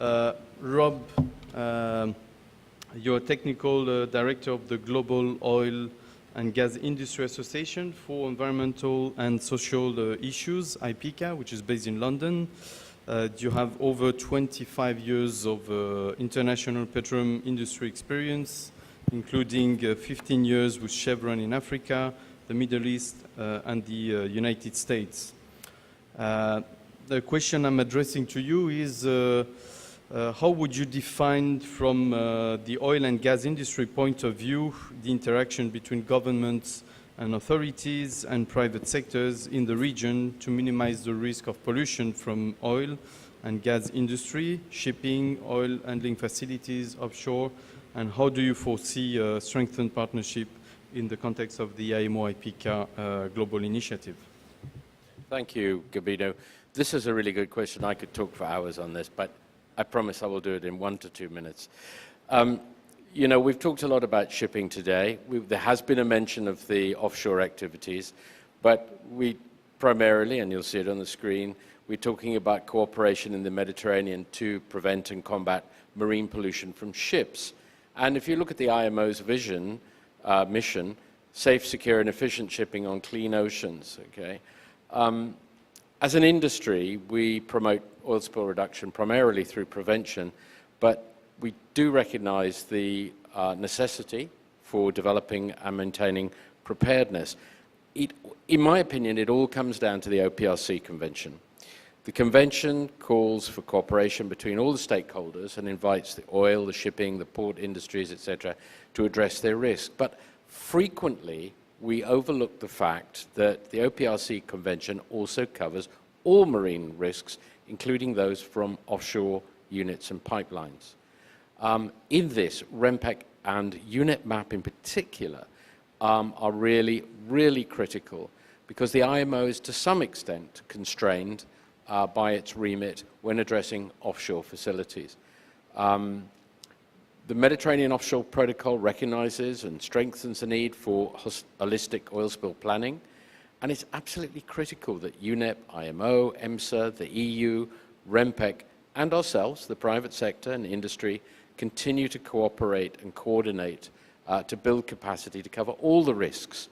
Rob, you're Technical Director of the Global Oil and Gas Industry Association for Environmental and Social Issues, IPIECA, which is based in London. You have over 25 years of international petroleum industry experience, including 15 years with Chevron in Africa, the Middle East, and the United States. The question I'm addressing to you is, how would you define from the oil and gas industry point of view the interaction between governments and authorities and private sectors in the region to minimize the risk of pollution from oil and gas industry, shipping, oil handling facilities offshore, and how do you foresee a strengthened partnership in the context of the IMO IPIECA global initiative? Thank you, Gabino. This is a really good question. I could talk for hours on this, but I promise I will do it in 1 to 2 minutes. You know, we've talked a lot about shipping today. There has been a mention of the offshore activities, but we primarily, and you'll see it on the screen, we're talking about cooperation in the Mediterranean to prevent and combat marine pollution from ships. And if you look at the IMO's vision, mission, safe, secure, and efficient shipping on clean oceans, okay? As an industry, we promote oil spill reduction primarily through prevention, but we do recognize the necessity for developing and maintaining preparedness. In my opinion, it all comes down to the OPRC Convention. The convention calls for cooperation between all the stakeholders and invites the oil, the shipping, the port industries, etc., to address their risk. But frequently, we overlook the fact that the OPRC Convention also covers all marine risks, including those from offshore units and pipelines. In this, REMPEC and UNEP-MAP in particular are really, really critical because the IMO is to some extent constrained by its remit when addressing offshore facilities. The Mediterranean Offshore Protocol recognizes and strengthens the need for holistic oil spill planning, and it's absolutely critical that UNEP, IMO, EMSA, the EU, REMPEC, and ourselves, the private sector and industry, continue to cooperate and coordinate to build capacity to cover all the risks,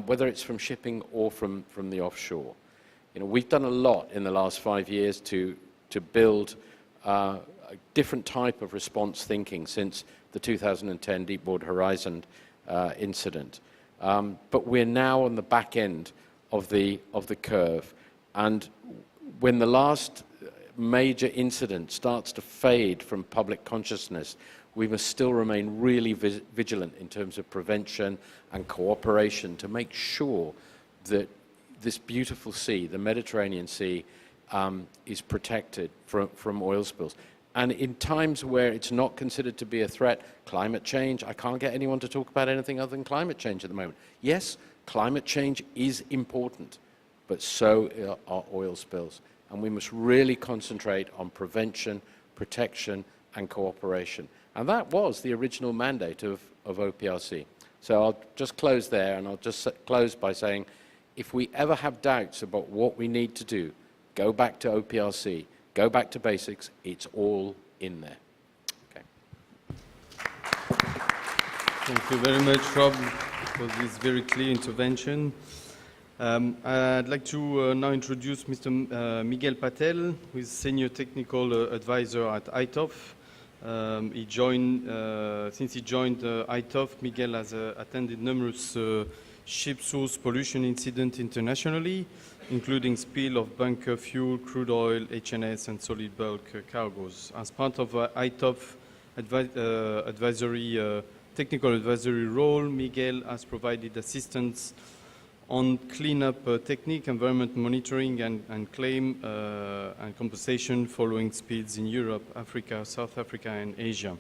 whether it's from shipping or from the offshore. You know, we've done a lot in the last 5 years to build a different type of response thinking since the 2010 Deepwater Horizon incident. But we're now on the back end of the curve. And when the last major incident starts to fade from public consciousness, we must still remain really vigilant in terms of prevention and cooperation to make sure that this beautiful sea, the Mediterranean Sea, is protected from oil spills. And in times where it's not considered to be a threat, climate change, I can't get anyone to talk about anything other than climate change at the moment. Yes, climate change is important, but so are oil spills. And we must really concentrate on prevention, protection, and cooperation. And that was the original mandate of OPRC. So I'll just close there, and I'll just close by saying, if we ever have doubts about what we need to do, go back to OPRC, go back to basics, it's all in there. Okay. Thank you very much, Rob, for this very clear intervention. I'd like to now introduce Mr. Miguel Patel, who is Senior Technical Advisor at ITOPF. Since he joined ITOPF, Miguel has attended numerous ship source pollution incidents internationally, including spill of bunker fuel, crude oil, HNS, and solid bulk cargoes. As part of ITOPF technical advisory role, Miguel has provided assistance on cleanup technique, environment monitoring, and claim and compensation following spills in Europe, Africa, South Africa, and Asia.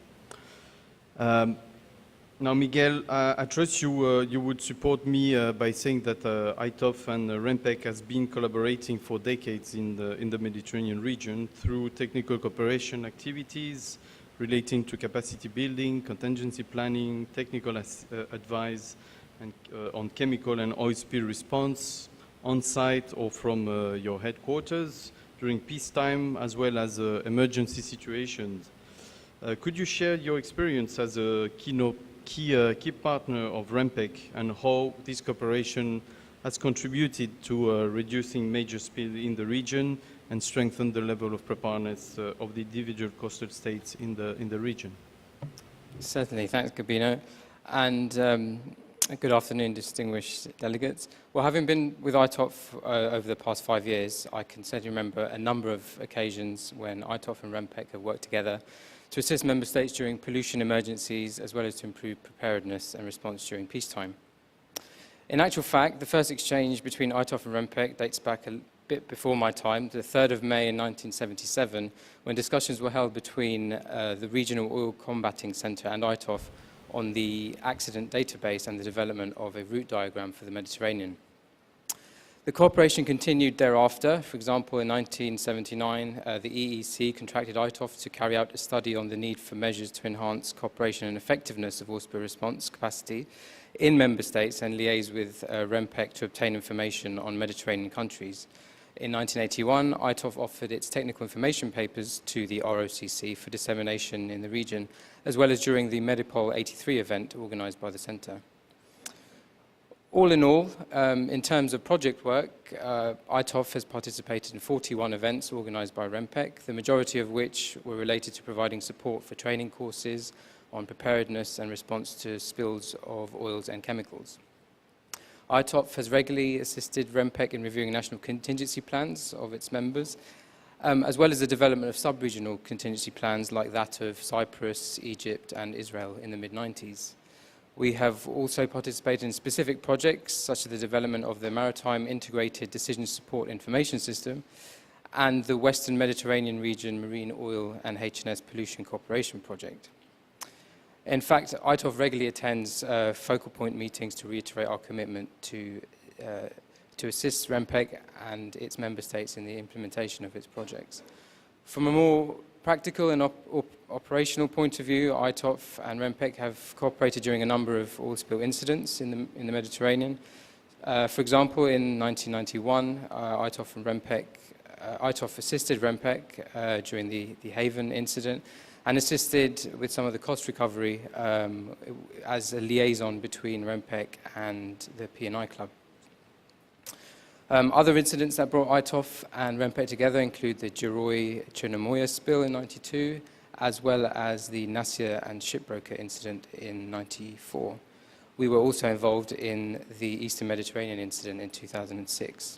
Now, Miguel, I trust you would support me by saying that ITOPF and REMPEC has been collaborating for decades in the Mediterranean region through technical cooperation activities relating to capacity building, contingency planning, technical advice, and on chemical and oil spill response on site or from your headquarters, during peacetime as well as emergency situations. Could you share your experience as a key partner of REMPEC and how this cooperation has contributed to reducing major spill in the region and strengthen the level of preparedness of the individual coastal states in the region? Certainly, thanks Gabino. And good afternoon, distinguished delegates. Well, having been with ITOPF over the past 5 years, I can certainly remember a number of occasions when ITOPF and REMPEC have worked together to assist member states during pollution emergencies, as well as to improve preparedness and response during peacetime. In actual fact, the first exchange between ITOPF and REMPEC dates back a bit before my time, the 3rd of May in 1977, when discussions were held between the Regional Oil Combating Centre and ITOPF on the accident database and the development of a route diagram for the Mediterranean. The cooperation continued thereafter. For example, in 1979, the EEC contracted ITOPF to carry out a study on the need for measures to enhance cooperation and effectiveness of oil spill response capacity in member states and liaise with REMPEC to obtain information on Mediterranean countries. In 1981, ITOPF offered its technical information papers to the ROCC for dissemination in the region, as well as during the Medipol 83 event organised by the Centre. All in all, in terms of project work, ITOPF has participated in 41 events organised by REMPEC, the majority of which were related to providing support for training courses on preparedness and response to spills of oils and chemicals. ITOPF has regularly assisted REMPEC in reviewing national contingency plans of its members, as well as the development of sub-regional contingency plans like that of Cyprus, Egypt and Israel in the mid-90s. We have also participated in specific projects such as the development of the Maritime Integrated Decision Support Information System and the Western Mediterranean Region Marine Oil and H&S Pollution Cooperation Project. In fact, ITOPF regularly attends focal point meetings to reiterate our commitment to assist REMPEC and its member states in the implementation of its projects. From a more practical and operational point of view, ITOPF and REMPEC have cooperated during a number of oil spill incidents in the Mediterranean. For example, in 1991, ITOPF assisted REMPEC during the Haven incident and assisted with some of the cost recovery as a liaison between REMPEC and the P&I Club. Other incidents that brought ITOPF and REMPEC together include the Giroy-Chernomoya spill in '92, as well as the Nasir and Shipbroker incident in '94. We were also involved in the Eastern Mediterranean incident in 2006.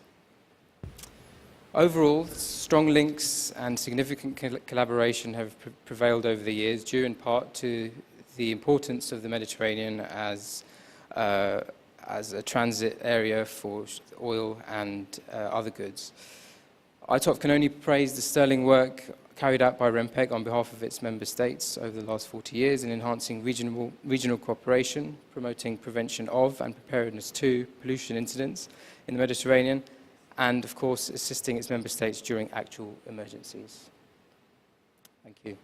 Overall, strong links and significant collaboration have prevailed over the years, due in part to the importance of the Mediterranean as a transit area for oil and other goods. ITOPF can only praise the sterling work carried out by REMPEC on behalf of its member states over the last 40 years in enhancing regional cooperation, promoting prevention of and preparedness to pollution incidents in the Mediterranean, and of course assisting its member states during actual emergencies. Thank you.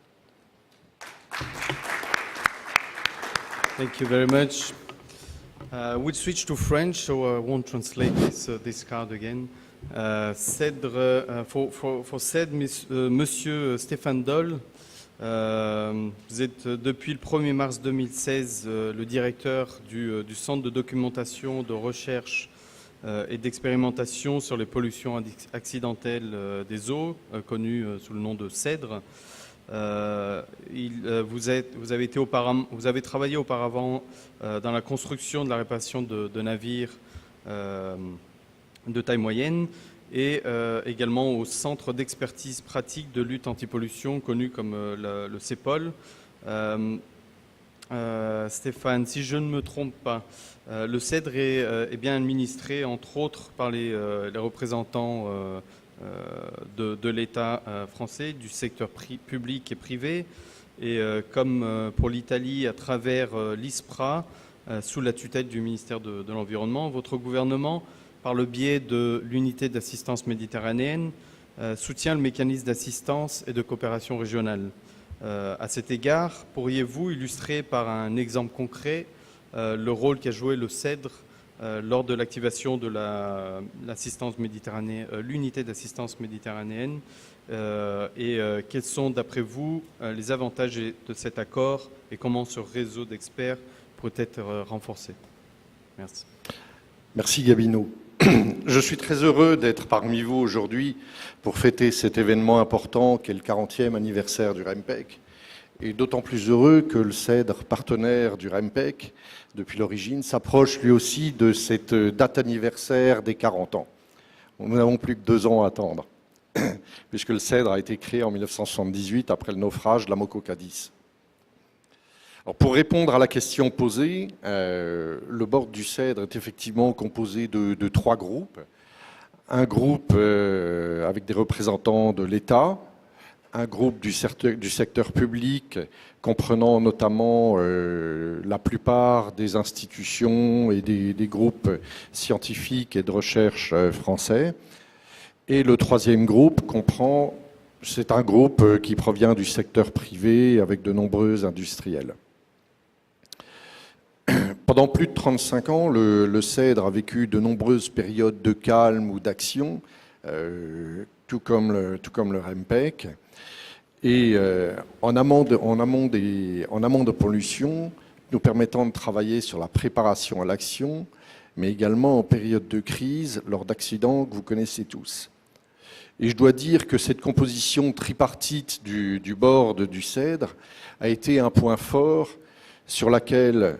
Thank you very much. We'll switch to French, so I won't translate this card again. CEDRE, for CEDRE, Monsieur Stéphane Doll, vous êtes depuis le 1er mars 2016 le directeur du Centre de documentation, de recherche et d'expérimentation sur les pollutions accidentelles des eaux, connu sous le nom de CEDRE. Vous avez travaillé auparavant dans la construction de la réparation de navires de taille moyenne et également au Centre d'expertise pratique de lutte anti-pollution, connu comme le CEPOL. Stéphane, si je ne me trompe pas, le CEDRE est bien administré, entre autres, par les représentants de l'État français, du secteur public et privé, et comme pour l'Italie, à travers l'ISPRA, sous la tutelle du ministère de l'Environnement, votre gouvernement, par le biais de l'unité d'assistance méditerranéenne, soutient le mécanisme d'assistance et de coopération régionale. À cet égard, pourriez-vous illustrer par un exemple concret le rôle qu'a joué le CEDRE lors de l'activation de l'assistance méditerranéenne, l'unité d'assistance méditerranéenne, et quels sont, d'après vous, les avantages de cet accord et comment ce réseau d'experts peut être renforcé. Merci. Merci Gabino. Je suis très heureux d'être parmi vous aujourd'hui pour fêter cet événement important qu'est le 40e anniversaire du REMPEC. Et d'autant plus heureux que le CEDRE, partenaire du REMPEC depuis l'origine, s'approche lui aussi de cette date anniversaire des 40 ans. Nous n'avons plus que 2 ans à attendre, puisque le CEDRE a été créé en 1978 après le naufrage de la Moko Cadiz. Alors pour répondre à la question posée, le board du CEDRE est effectivement composé de 3 groupes. Un groupe avec des représentants de l'État, un groupe du secteur public comprenant notamment la plupart des institutions et des groupes scientifiques et de recherche français. Et le 3e groupe c'est un groupe qui provient du secteur privé avec de nombreux industriels. Pendant plus de 35 ans, le CEDRE a vécu de nombreuses périodes de calme ou d'action, tout comme le REMPEC. Et en amont de pollution, nous permettant de travailler sur la préparation à l'action, mais également en période de crise, lors d'accidents que vous connaissez tous. Et je dois dire que cette composition tripartite du board du CEDRE a été un point fort sur lequel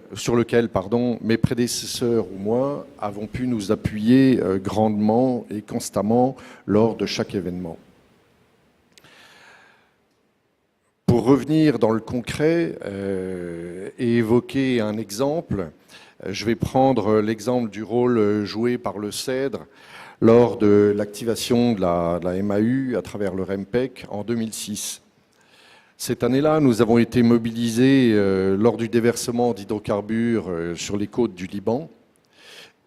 mes prédécesseurs ou moi avons pu nous appuyer grandement et constamment lors de chaque événement. Pour revenir dans le concret et évoquer un exemple, je vais prendre l'exemple du rôle joué par le CEDRE lors de l'activation de la MAU à travers le REMPEC en 2006. Cette année-là, nous avons été mobilisés lors du déversement d'hydrocarbures sur les côtes du Liban.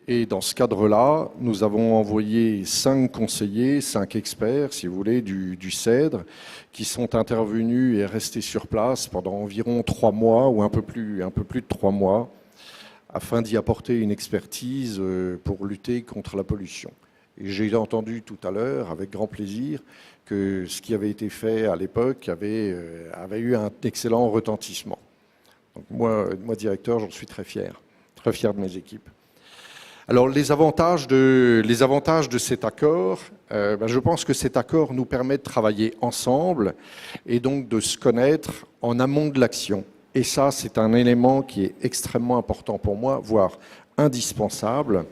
Et dans ce cadre-là, nous avons envoyé 5 conseillers, 5 experts, si vous voulez, du CEDRE, qui sont intervenus et restés sur place pendant environ 3 mois, ou un peu plus de 3 mois, afin d'y apporter une expertise pour lutter contre la pollution. Et j'ai entendu tout à l'heure, avec grand plaisir, que ce qui avait été fait à l'époque avait eu un excellent retentissement. Donc moi, directeur, j'en suis très fier de mes équipes. Alors les avantages de cet accord, je pense que cet accord nous permet de travailler ensemble et donc de se connaître en amont de l'action. Et ça, c'est un élément qui est extrêmement important pour moi, voire indispensable.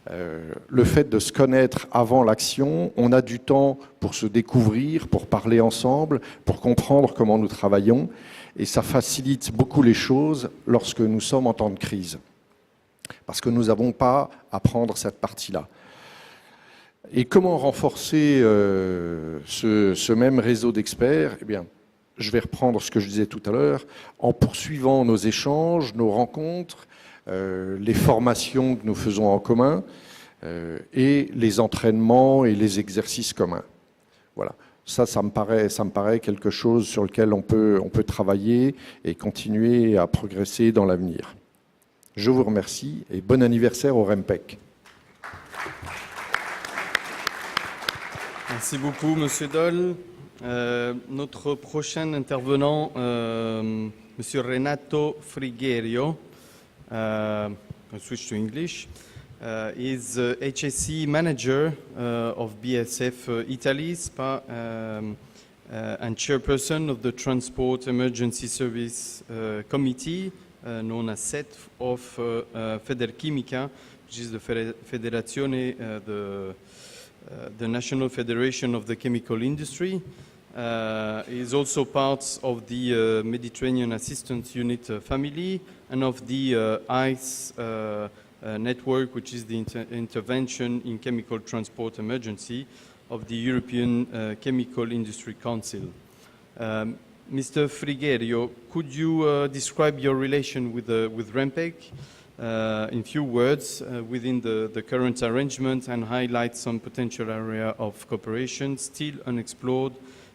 Le fait de se connaître avant l'action, on a du temps pour se découvrir, pour parler ensemble, pour comprendre comment nous travaillons, et ça facilite beaucoup les choses lorsque nous sommes en temps de crise, parce que nous n'avons pas à prendre cette partie-là. Et comment renforcer ce même réseau d'experts ? Eh bien, je vais reprendre ce que je disais tout à l'heure, en poursuivant nos échanges, nos rencontres, les formations que nous faisons en commun et les entraînements et les exercices communs. Voilà. Ça me paraît quelque chose sur lequel on peut travailler et continuer à progresser dans l'avenir. Je vous remercie et bon anniversaire au REMPEC. Merci beaucoup, Monsieur Doll. Notre prochain intervenant, Monsieur Renato Frigerio, I'll switch to English, is HSE manager of BASF Italy, SPA, and chairperson of the Transport Emergency Service Committee, known as S.E.T of Federchimica, which is the Federazione, the National Federation of the Chemical Industry. He is also part of the Mediterranean Assistance Unit family and of the ICE network, which is the Intervention in Chemical Transport Emergency of the European Chemical Industry Council. Mr. Frigerio, could you describe your relation with REMPEC in few words within the current arrangement and highlight some potential area of cooperation still unexplored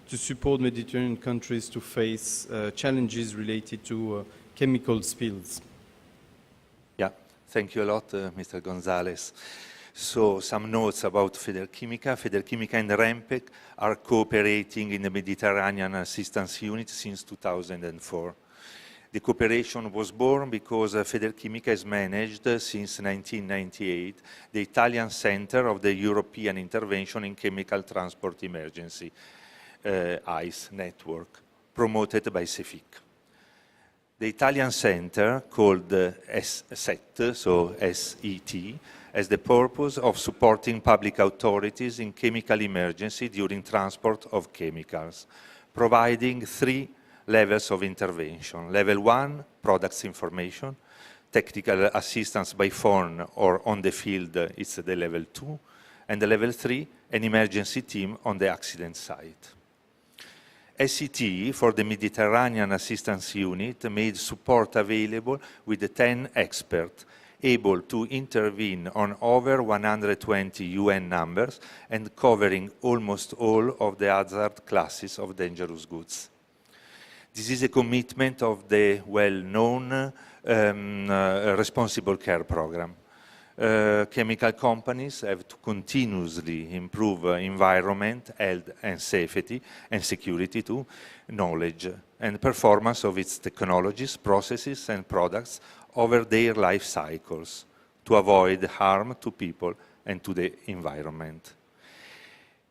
to support Mediterranean countries to face challenges related to chemical spills? Yeah, Thank you a lot, Mr. Gonzalez. So, some notes about Federchimica. Federchimica and REMPEC are cooperating in the Mediterranean Assistance Unit since 2004. The cooperation was born because Federchimica has managed since 1998 the Italian Center of the European Intervention in Chemical Transport Emergency, ICE network, promoted by CEFIC. The Italian center, called S.E.T, so S.E.T, has the purpose of supporting public authorities in chemical emergency during transport of chemicals, providing 3 levels of intervention. Level 1, products information. Technical assistance by phone or on the field, it's the level 2. And the level 3, an emergency team on the accident site. S.E.T, for the Mediterranean Assistance Unit, made support available with 10 experts able to intervene on over 120 UN numbers and covering almost all of the hazard classes of dangerous goods. This is a commitment of the well-known Responsible Care Program. Chemical companies have to continuously improve environment, health and safety, and security too, knowledge and performance of its technologies, processes and products over their life cycles to avoid harm to people and to the environment.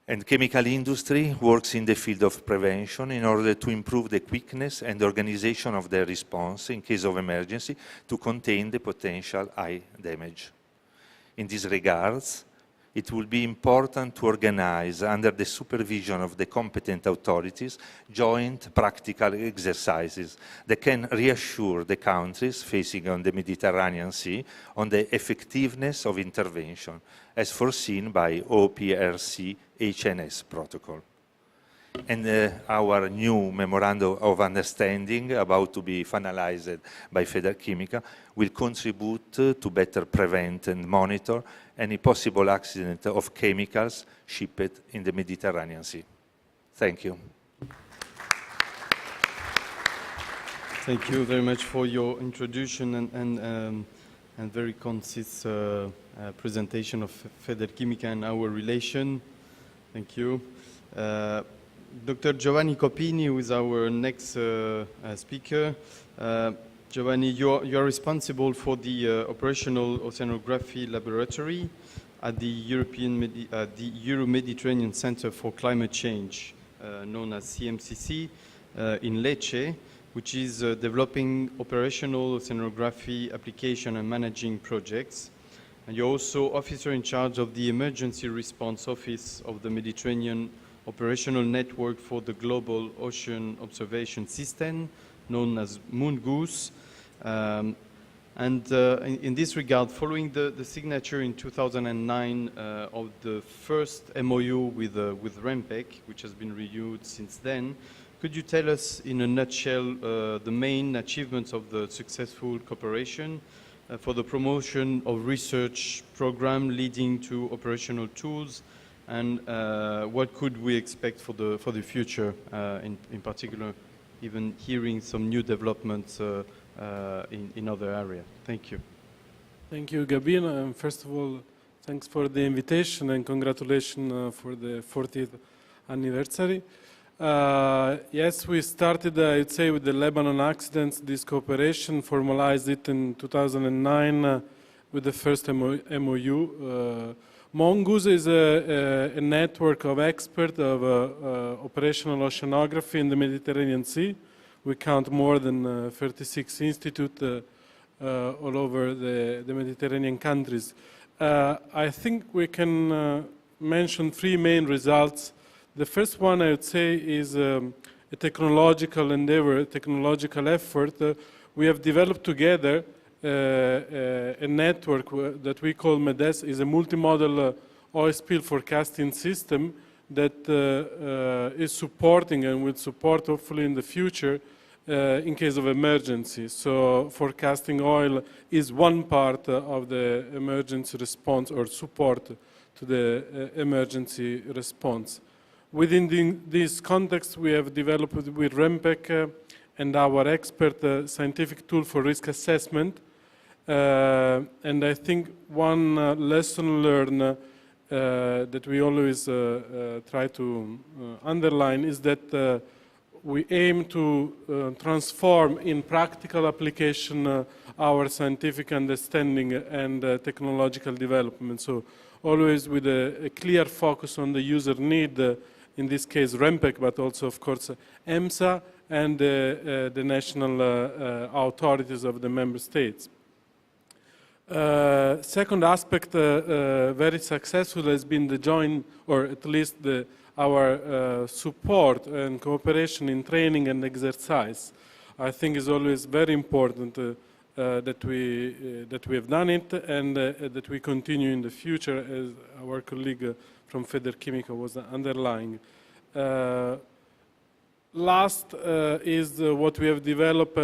And chemical industry works in the field of prevention in order to improve the quickness and organization of their response in case of emergency to contain the potential high damage. In these regards, it will be important to organize, under the supervision of the competent authorities, joint practical exercises that can reassure the countries facing on the Mediterranean Sea on the effectiveness of intervention, as foreseen by OPRC HNS protocol. And our new memorandum of understanding, about to be finalized by Federchimica, will contribute to better prevent and monitor any possible accident of chemicals shipped in the Mediterranean Sea. Thank you. Thank you very much for your introduction and very concise presentation of Federchimica and our relation. Thank you. Dr. Giovanni Coppini, who is our next speaker. Giovanni, you are responsible for the operational oceanography laboratory at the EuroMediterranean Center for Climate Change, known as CMCC, in Lecce, which is developing operational oceanography application and managing projects. And you're also officer in charge of the Emergency Response Office of the Mediterranean Operational Network for the Global Ocean Observation System, known as Mongoose. In this regard, following the signature in 2009 of the first MOU with REMPEC, which has been renewed since then, could you tell us in a nutshell the main achievements of the successful cooperation for the promotion of research program leading to operational tools, and what could we expect for the future, in particular, even hearing some new developments in other areas? Thank you. Thank you, Gabino. And first of all, thanks for the invitation and congratulations for the 40th anniversary. Yes, we started, I'd say, with the Lebanon accidents. This cooperation formalized it in 2009 with the first MOU. Mongoose is a network of experts of operational oceanography in the Mediterranean Sea. We count more than 36 institutes all over the Mediterranean countries. I think we can mention 3 main results. The first one, I would say, is a technological endeavor, a technological effort. We have developed together a network that we call MEDES, is a multimodal oil spill forecasting system that is supporting and will support, hopefully in the future, in case of emergency. So forecasting oil is one part of the emergency response or support to the emergency response. Within this context, we have developed with REMPEC and our expert scientific tool for risk assessment, And I think one lesson learned that we always try to underline is that we aim to transform in practical application our scientific understanding and technological development. So always with a clear focus on the user need, in this case REMPEC, but also of course EMSA and the national authorities of the member states. Second aspect, very successful, has been the joint, or at least our support and cooperation in training and exercise. I think is always very important that we have done it, and that we continue in the future, as our colleague from Federchimica was underlying. Last is what we have developed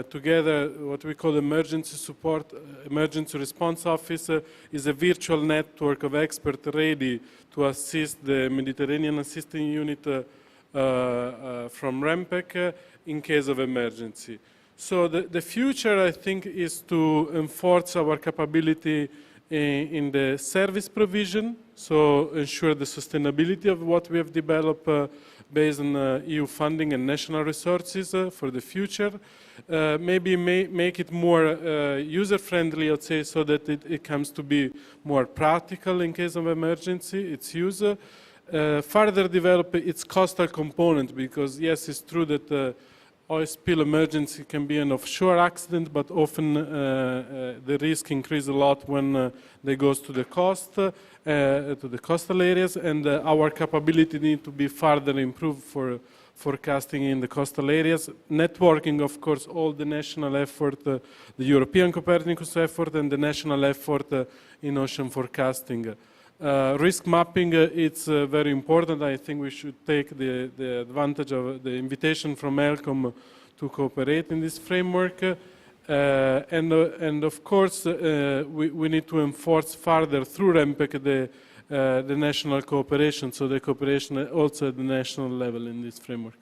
together, what we call emergency support, emergency response office is a virtual network of experts ready to assist the Mediterranean Assisting Unit from REMPEC in case of emergency. So the future, I think, is to enforce our capability in the service provision, so ensure the sustainability of what we have developed based on EU funding and national resources for the future. Maybe make it more user-friendly, I'd say, so that it comes to be more practical in case of emergency, its use. Further develop its coastal component, because yes, it's true that oil spill emergency can be an offshore accident, but often the risk increases a lot when they goes to the coast, to the coastal areas, and our capability need to be further improved for forecasting in the coastal areas. Networking, of course, all the national effort, the European Copernicus effort, and the national effort in ocean forecasting. Risk mapping, it's very important. I think we should take the advantage of the invitation from ELCOM to cooperate in this framework. And of course, we need to enforce further through REMPEC the national cooperation, so the cooperation also at the national level in this framework.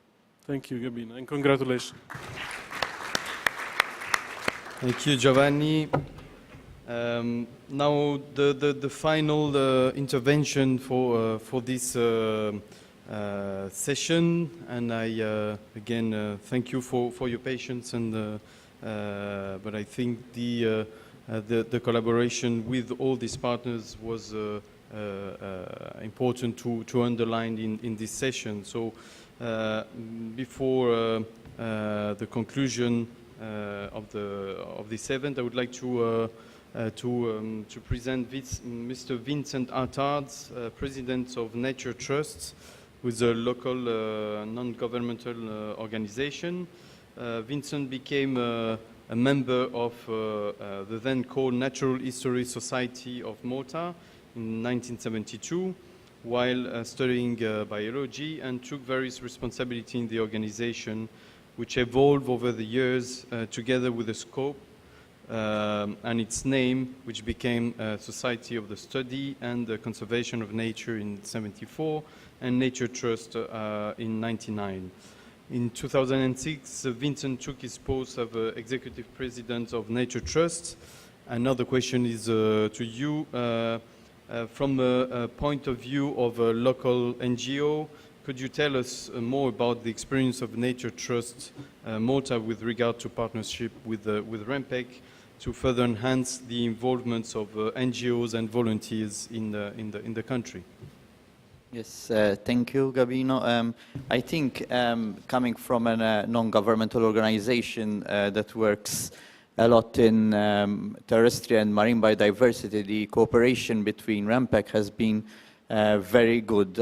Thank you, Gabino, and congratulations. Thank you, Giovanni. Now the final intervention for this session, and I again thank you for your patience, and but I think the collaboration with all these partners was important to underline in this session. So before the conclusion of this event, I would like to present Mr. Vincent Attard, President of Nature Trust, who is a local non-governmental organization. Vincent became a member of the then called Natural History Society of Malta in 1972, while studying biology, and took various responsibilities in the organization, which evolved over the years together with the scope and its name, which became Society of the Study and the Conservation of Nature in 1974, and Nature Trust in 1999. In 2006, Vincent took his post of Executive President of Nature Trust. Another question is to you. From a point of view of a local NGO, could you tell us more about the experience of Nature Trust Malta with regard to partnership with REMPEC to further enhance the involvement of NGOs and volunteers in the country? Yes, thank you, Gabino. I think coming from a non-governmental organization that works a lot in terrestrial and marine biodiversity, the cooperation between REMPEC has been very good.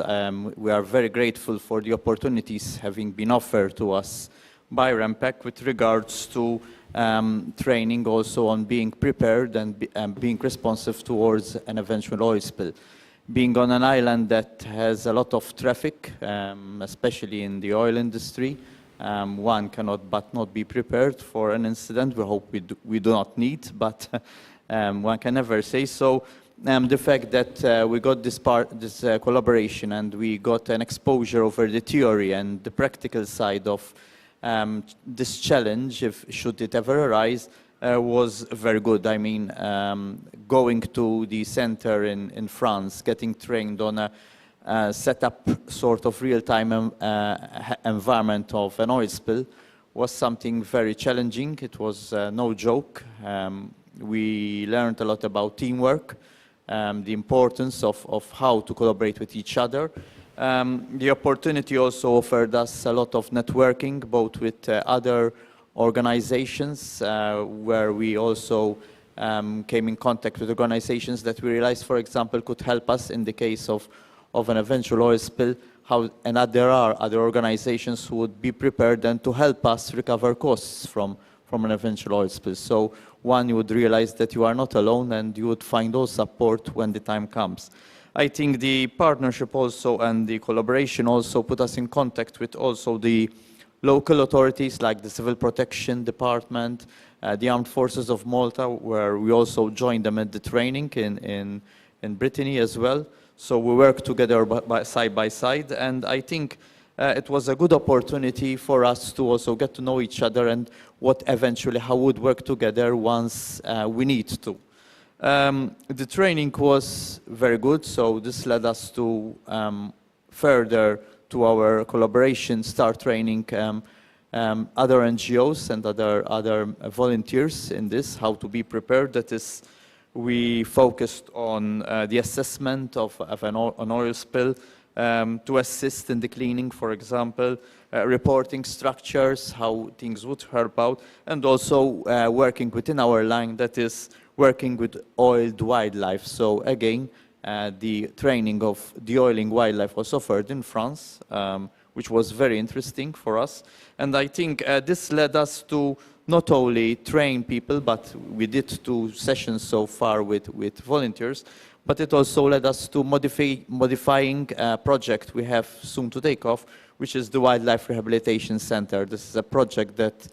We are very grateful for the opportunities having been offered to us by REMPEC with regards to training also on being prepared and being responsive towards an eventual oil spill. Being on an island that has a lot of traffic, especially in the oil industry, one cannot but not be prepared for an incident. We hope we do not need, but one can never say so. The fact that we got this collaboration and we got an exposure over the theory and the practical side of this challenge, should it ever arise, was very good. I mean, going to the center in France, getting trained on a setup sort of real-time environment of an oil spill was something very challenging. It was no joke. We learned a lot about teamwork, the importance of how to collaborate with each other. The opportunity also offered us a lot of networking, both with other organizations, where we also came in contact with organizations that we realized, for example, could help us in the case of an eventual oil spill, and that there are other organizations who would be prepared then to help us recover costs from an eventual oil spill. So one, you would realize that you are not alone and you would find all support when the time comes. I think the partnership also and the collaboration also put us in contact with also the local authorities like the Civil Protection Department, the Armed Forces of Malta, where we also joined them at the training in Brittany as well. So we work together side by side, and I think it was a good opportunity for us to also get to know each other and how would work together once we need to. The training was very good, so this led us to further to our collaboration, start training other NGOs and other volunteers in this, how to be prepared. That is, we focused on the assessment of an oil spill, to assist in the cleaning, for example, reporting structures, how things would help out, and also working within our line, that is working with oiled wildlife. So again, the training of de-oiling wildlife was offered in France, which was very interesting for us. And I think this led us to not only train people, but we did 2 sessions so far with volunteers, but it also led us to modifying a project we have soon to take off, which is the Wildlife Rehabilitation Center. This is a project that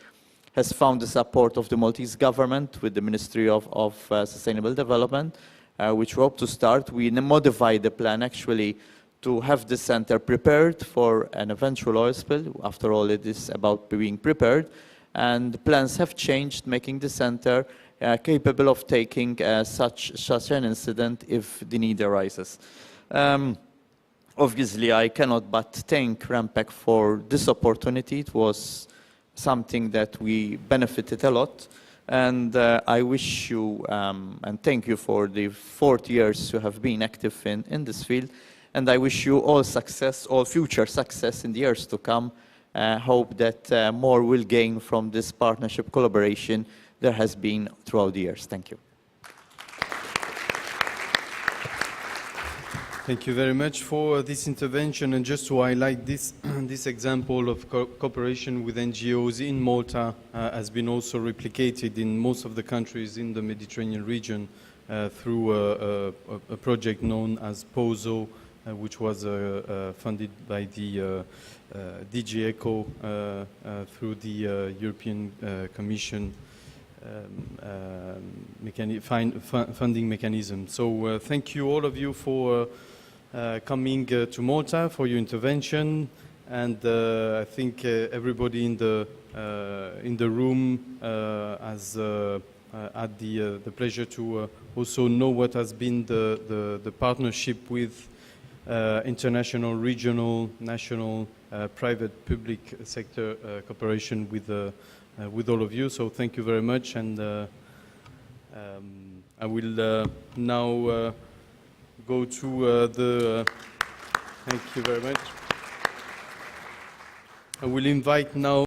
has found the support of the Maltese government with the Ministry of Sustainable Development, which we hope to start. We modified the plan actually to have the center prepared for an eventual oil spill. After all, it is about being prepared. And the plans have changed, making the center capable of taking such an incident if the need arises. Obviously, I cannot but thank REMPEC for this opportunity. It was something that we benefited a lot. And I wish you and thank you for the 40 years you have been active in this field. And I wish you all success, all future success in the years to come. Hope that more will gain from this partnership collaboration there has been throughout the years. Thank you. Thank you very much for this intervention. And just to highlight this, this example of cooperation with NGOs in Malta has been also replicated in most of the countries in the Mediterranean region through a project known as POSO, which was funded by the DG ECHO through the European Commission funding mechanism. So thank you all of you for coming to Malta, for your intervention, and I think everybody in the room has had the pleasure to also know what has been the partnership with international, regional, national, private, public sector cooperation with all of you. So thank you very much, and I will now go to thank you very much. I will invite now